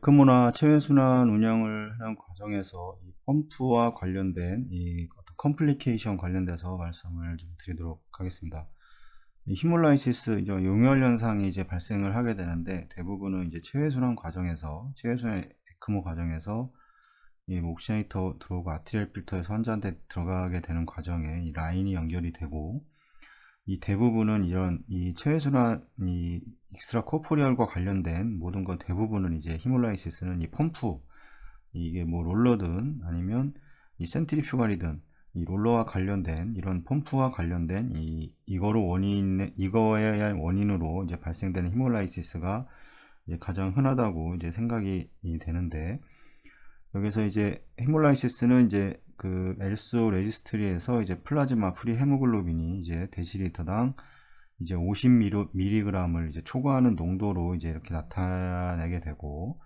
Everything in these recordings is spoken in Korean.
에크모나 체외순환 운영을 하는 과정에서 이 펌프와 관련된 이 어떤 컴플리케이션 관련돼서 말씀을 좀 드리도록 하겠습니다. 이 히몰라이시스 이제 용혈 현상이 이제 발생을 하게 되는데, 대부분은 이제 체외순환 과정에서, 체외순환 에크모 과정에서 이 옥시네이터 들어오고 아트리얼 필터에서 환자한테 들어가게 되는 과정에 이 라인이 연결이 되고, 이 대부분은 이런 이 체외순환 이 익스트라 코포리얼과 관련된 모든 것 대부분은 이제 히몰라이시스는 이 펌프, 이게 뭐 롤러든 아니면 이 센트리퓨갈이든 이 롤러와 관련된 이런 펌프와 관련된 이거에 의한 원인으로 이제 발생되는 히몰라이시스가 이제 가장 흔하다고 이제 생각이 되는데, 여기서 이제 헤몰라이시스는 이제 그 엘소 레지스트리에서 이제 플라즈마 프리 헤모글로빈이 이제 데시리터당 이제 50mg을 이제 초과하는 농도로 이제 이렇게 나타내게 되고,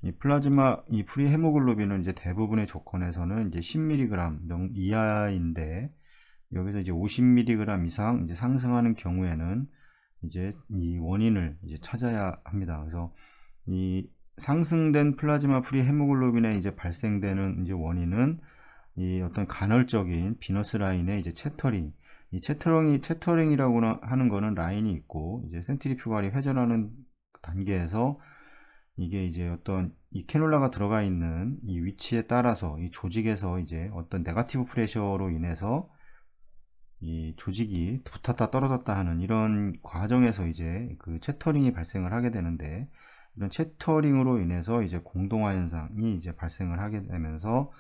이 플라즈마 이 프리 헤모글로빈은 이제 대부분의 조건에서는 이제 10mg 이하인데, 여기서 이제 50mg 이상 이제 상승하는 경우에는 이제 이 원인을 이제 찾아야 합니다. 그래서 이 상승된 플라즈마 프리 헤모글로빈에 이제 발생되는 이제 원인은 이 어떤 간헐적인 비너스 라인의 이제 채터링, 이 채터링이라고 하는 거는 라인이 있고, 이제 센트리퓨갈이 회전하는 단계에서 이게 이제 어떤 이 캐놀라가 들어가 있는 이 위치에 따라서 이 조직에서 이제 어떤 네거티브 프레셔로 인해서 이 조직이 붙었다 떨어졌다 하는 이런 과정에서 이제 그 채터링이 발생을 하게 되는데, 이런 채터링으로 인해서 이제 공동화 현상이 이제 발생을 하게 되면서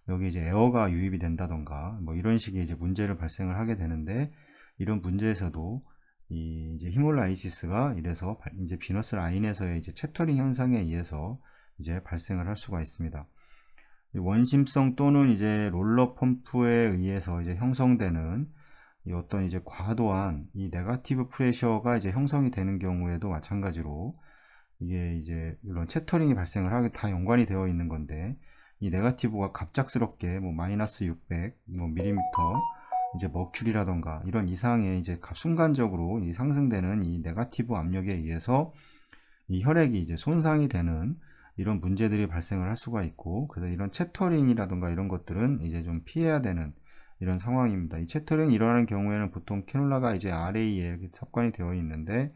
여기 이제 에어가 유입이 된다던가 뭐 이런 식의 이제 문제를 발생을 하게 되는데, 이런 문제에서도 이 이제 히몰라이시스가 이래서 이제 비너스 라인에서의 이제 채터링 현상에 의해서 이제 발생을 할 수가 있습니다. 원심성 또는 이제 롤러 펌프에 의해서 이제 형성되는 이 어떤 이제 과도한 이 네거티브 프레셔가 이제 형성이 되는 경우에도 마찬가지로 이게 이제 이런 채터링이 발생을 하게 다 연관이 되어 있는 건데, 이 네거티브가 갑작스럽게 뭐 마이너스 600 뭐 밀리미터 이제 머큐리라던가 이런 이상의 이제 순간적으로 이 상승되는 이 네거티브 압력에 의해서 이 혈액이 이제 손상이 되는 이런 문제들이 발생을 할 수가 있고, 그래서 이런 채터링이라던가 이런 것들은 이제 좀 피해야 되는 이런 상황입니다. 이 채터링이 일어나는 경우에는 보통 캐놀라가 이제 RA에 이렇게 삽관이 되어 있는데,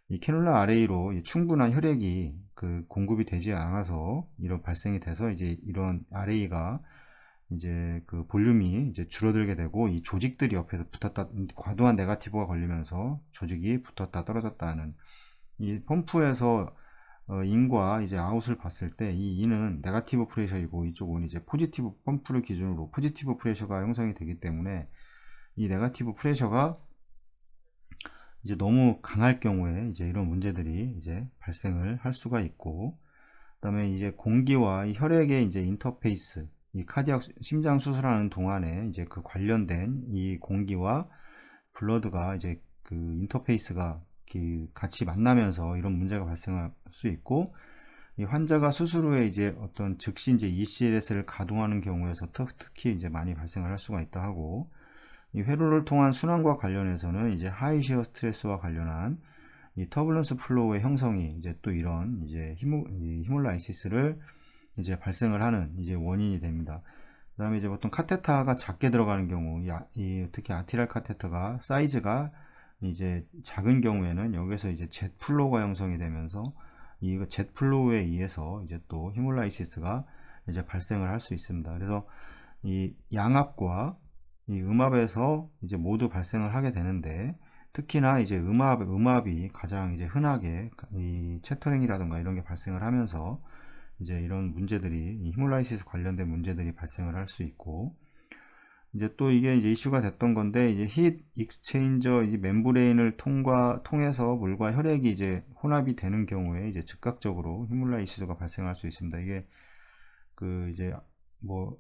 이 캐놀라 RA로 충분한 혈액이 그 공급이 되지 않아서 이런 발생이 돼서 이제 이런 RA가 이제 그 볼륨이 이제 줄어들게 되고, 이 조직들이 옆에서 붙었다, 과도한 네거티브가 걸리면서 조직이 붙었다 떨어졌다 하는, 이 펌프에서 인과 이제 아웃을 봤을 때 이 인은 네거티브 프레셔이고 이쪽은 이제 포지티브, 펌프를 기준으로 포지티브 프레셔가 형성이 되기 때문에 이 네거티브 프레셔가 이제 너무 강할 경우에 이제 이런 문제들이 이제 발생을 할 수가 있고, 그다음에 이제 공기와 이 혈액의 이제 인터페이스, 이 카디악 심장 수술하는 동안에 이제 그 관련된 이 공기와 블러드가 이제 그 인터페이스가 같이 만나면서 이런 문제가 발생할 수 있고, 이 환자가 수술 후에 이제 어떤 즉시 이제 ECLS를 가동하는 경우에서 특히 이제 많이 발생을 할 수가 있다 하고, 이 회로를 통한 순환과 관련해서는 이제 하이 시어 스트레스와 관련한 이 터뷸런스 플로우의 형성이 이제 또 이런 이제 히몰라이시스를 이제 발생을 하는 이제 원인이 됩니다. 그 다음에 이제 보통 카테터가 작게 들어가는 경우, 특히 아티랄 카테터가 사이즈가 이제 작은 경우에는 여기서 이제 젯 플로우가 형성이 되면서 이 젯 플로우에 의해서 이제 또 히몰라이시스가 이제 발생을 할 수 있습니다. 그래서 이 양압과 이 음압에서 이제 모두 발생을 하게 되는데, 특히나 이제 음압이 가장 이제 흔하게 이 채터링이라든가 이런 게 발생을 하면서 이제 이런 문제들이, 이 히몰라이시스 관련된 문제들이 발생을 할 수 있고, 이제 또 이게 이제 이슈가 됐던 건데, 이제 힛 익스체인저 이제 멤브레인을 통해서 물과 혈액이 이제 혼합이 되는 경우에 이제 즉각적으로 히몰라이시스가 발생할 수 있습니다. 이게 그 이제 뭐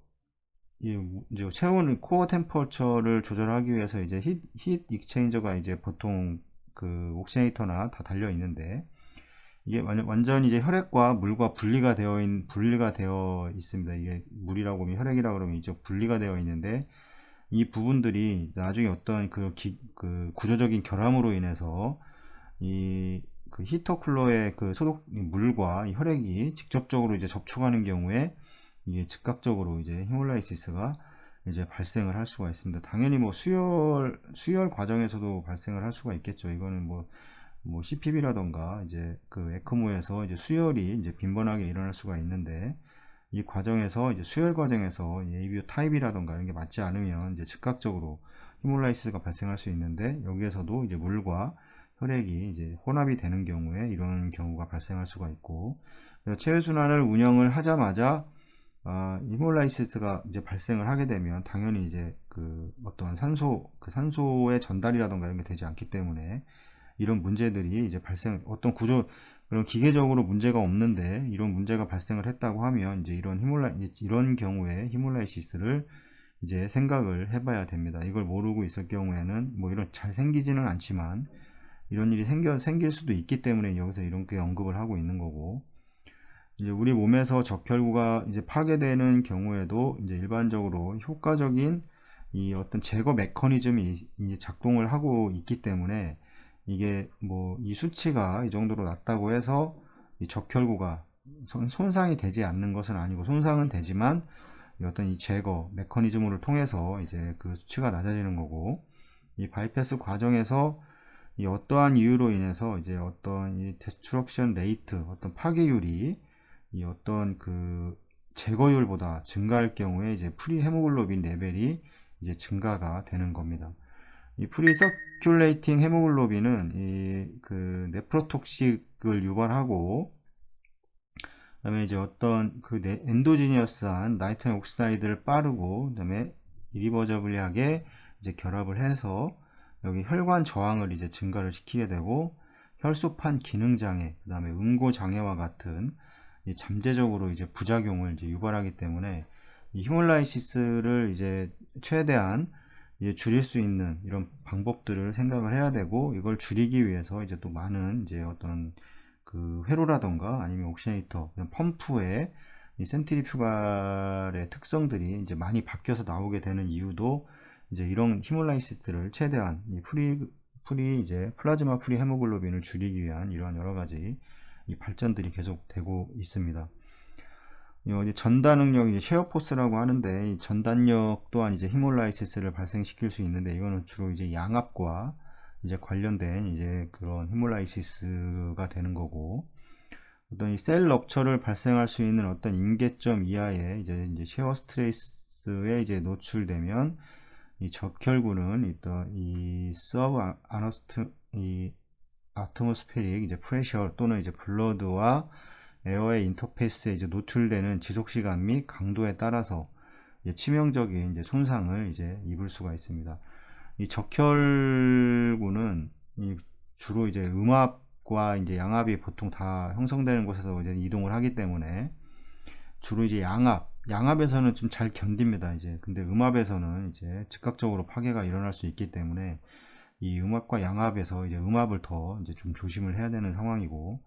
이제 체온 코어 템퍼처를 조절하기 위해서 이제 힛 익스체인저가 이제 보통 그 옥시네이터나 다 달려 있는데, 이게 완전히 이제 혈액과 물과 분리가 되어 있습니다. 이게 물이라고 하면 혈액이라고 그러면 이제 분리가 되어 있는데, 이 부분들이 나중에 어떤 그 구조적인 결함으로 인해서 이 그 히터 쿨러의 그 소독 물과 이 혈액이 직접적으로 이제 접촉하는 경우에 이게 즉각적으로 이제 히몰라이시스가 이제 발생을 할 수가 있습니다. 당연히 뭐 수혈 과정에서도 발생을 할 수가 있겠죠. 이거는 뭐 CPB라던가 이제 그 에크모에서 이제 수혈이 이제 빈번하게 일어날 수가 있는데, 이 과정에서 이제 수혈 과정에서 ABO 타입이라던가 이런 게 맞지 않으면 이제 즉각적으로 히몰라이시스가 발생할 수 있는데, 여기에서도 이제 물과 혈액이 이제 혼합이 되는 경우에 이런 경우가 발생할 수가 있고, 체외순환을 운영을 하자마자 히몰라이시스가 이제 발생을 하게 되면 당연히 이제 그 어떤 산소의 전달이라던가 이런 게 되지 않기 때문에 이런 문제들이 이제 어떤 구조, 그런 기계적으로 문제가 없는데 이런 문제가 발생을 했다고 하면 이제 이런 경우에 히몰라이시스를 이제 생각을 해봐야 됩니다. 이걸 모르고 있을 경우에는 뭐 이런 잘 생기지는 않지만 이런 일이 생길 수도 있기 때문에 여기서 이렇게 언급을 하고 있는 거고, 이제 우리 몸에서 적혈구가 이제 파괴되는 경우에도 이제 일반적으로 효과적인 이 어떤 제거 메커니즘이 이제 작동을 하고 있기 때문에, 이게 뭐 이 수치가 이 정도로 낮다고 해서 이 적혈구가 손상이 되지 않는 것은 아니고, 손상은 되지만 어떤 이 제거 메커니즘을 통해서 이제 그 수치가 낮아지는 거고, 이 바이패스 과정에서 이 어떠한 이유로 인해서 이제 어떤 이 데스트럭션 레이트, 어떤 파괴율이 이 어떤 그 제거율보다 증가할 경우에 이제 프리 헤모글로빈 레벨이 이제 증가가 되는 겁니다. 이 프리 서큘레이팅 헤모글로빈은 이 그 네프로톡식을 유발하고, 그다음에 이제 어떤 그 엔도지니어스한 나이트로겐 옥사이드를 빠르고, 그다음에 이리버저블리하게 이제 결합을 해서 여기 혈관 저항을 이제 증가를 시키게 되고, 혈소판 기능 장애, 그다음에 응고 장애와 같은 이 잠재적으로 이제 부작용을 이제 유발하기 때문에, 이 히몰라이시스를 이제 최대한 이제 줄일 수 있는 이런 방법들을 생각을 해야 되고, 이걸 줄이기 위해서 이제 또 많은 이제 어떤 그 회로라던가 아니면 옥시네이터, 펌프의 이 센트리퓨갈의 특성들이 이제 많이 바뀌어서 나오게 되는 이유도 이제 이런 히몰라이시스를 최대한 이 이제 플라즈마 프리 헤모글로빈을 줄이기 위한 이러한 여러 가지 이 발전들이 계속 되고 있습니다. 이 전단 능력, 이제 셰어포스라고 하는데, 이 전단력 또한 이제 히몰라이시스를 발생시킬 수 있는데, 이거는 주로 이제 양압과 이제 관련된 이제 그런 히몰라이시스가 되는 거고, 어떤 이 셀 럽처를 발생할 수 있는 어떤 임계점 이하의 이제 셰어 스트레스에 이제 노출되면 이 적혈구는 일단 이 아트모스페릭 이제 프레셔 또는 이제 블러드와 에어의 인터페이스에 이제 노출되는 지속 시간 및 강도에 따라서 이제 치명적인 이제 손상을 이제 입을 수가 있습니다. 이 적혈구는 주로 이제 음압과 이제 양압이 보통 다 형성되는 곳에서 이제 이동을 하기 때문에, 주로 이제 양압에서는 좀 잘 견딥니다. 이제 근데 음압에서는 이제 즉각적으로 파괴가 일어날 수 있기 때문에, 이 음압과 양압에서 이제 음압을 더 이제 좀 조심을 해야 되는 상황이고,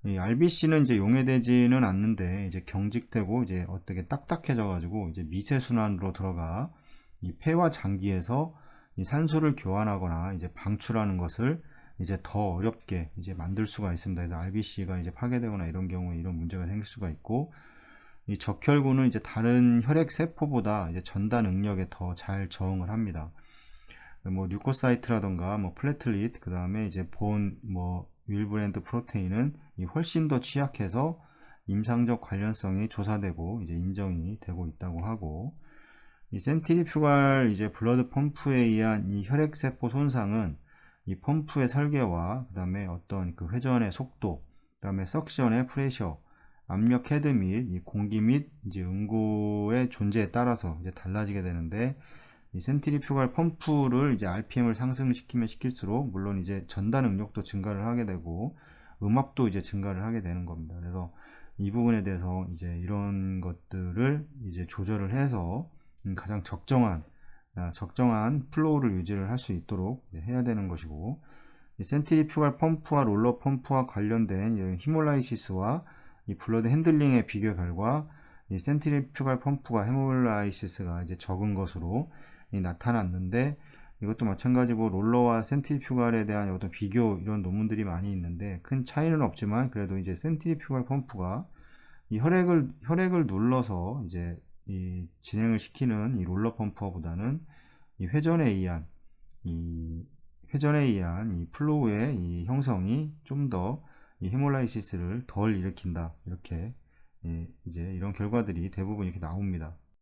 이 RBC는 이제 용해되지는 않는데 이제 경직되고 이제 어떻게 딱딱해져 가지고 이제 미세 순환으로 들어가 이 폐와 장기에서 이 산소를 교환하거나 이제 방출하는 것을 이제 더 어렵게 이제 만들 수가 있습니다. 그래서 RBC가 이제 파괴되거나 이런 경우에 이런 문제가 생길 수가 있고, 이 적혈구는 이제 다른 혈액 세포보다 이제 전단 응력에 더 잘 저응을 합니다. 뭐 류코사이트라던가 뭐 플래틀릿, 그 다음에 이제 윌브랜드 프로테인은 훨씬 더 취약해서 임상적 관련성이 조사되고 이제 인정이 되고 있다고 하고, 이 센트리퓨갈 이제 블러드 펌프에 의한 이 혈액세포 손상은 이 펌프의 설계와 그 다음에 어떤 그 회전의 속도, 그 다음에 석션의 프레셔, 압력 헤드 및 이 공기 및 이제 응고의 존재에 따라서 이제 달라지게 되는데, 이 센트리퓨갈 펌프를 이제 RPM을 상승시키면 시킬수록 물론 이제 전단 응력도 증가를 하게 되고 음압도 이제 증가를 하게 되는 겁니다. 그래서 이 부분에 대해서 이제 이런 것들을 이제 조절을 해서 가장 적정한 플로우를 유지를 할 수 있도록 해야 되는 것이고, 이 센트리퓨갈 펌프와 롤러 펌프와 관련된 히몰라이시스와 이 블러드 핸들링의 비교 결과 이 센트리퓨갈 펌프가 헤몰라이시스가 이제 적은 것으로 나타났는데, 이것도 마찬가지고 롤러와 센트리퓨갈에 대한 어떤 비교 이런 논문들이 많이 있는데 큰 차이는 없지만 그래도 이제 센트리퓨갈 펌프가 이 혈액을 눌러서 이제 이 진행을 시키는 이 롤러 펌프보다는 이 회전에 의한 이 플로우의 이 형성이 좀 더 이 헤몰라이시스를 덜 일으킨다. 이렇게 이제 이런 결과들이 대부분 이렇게 나옵니다.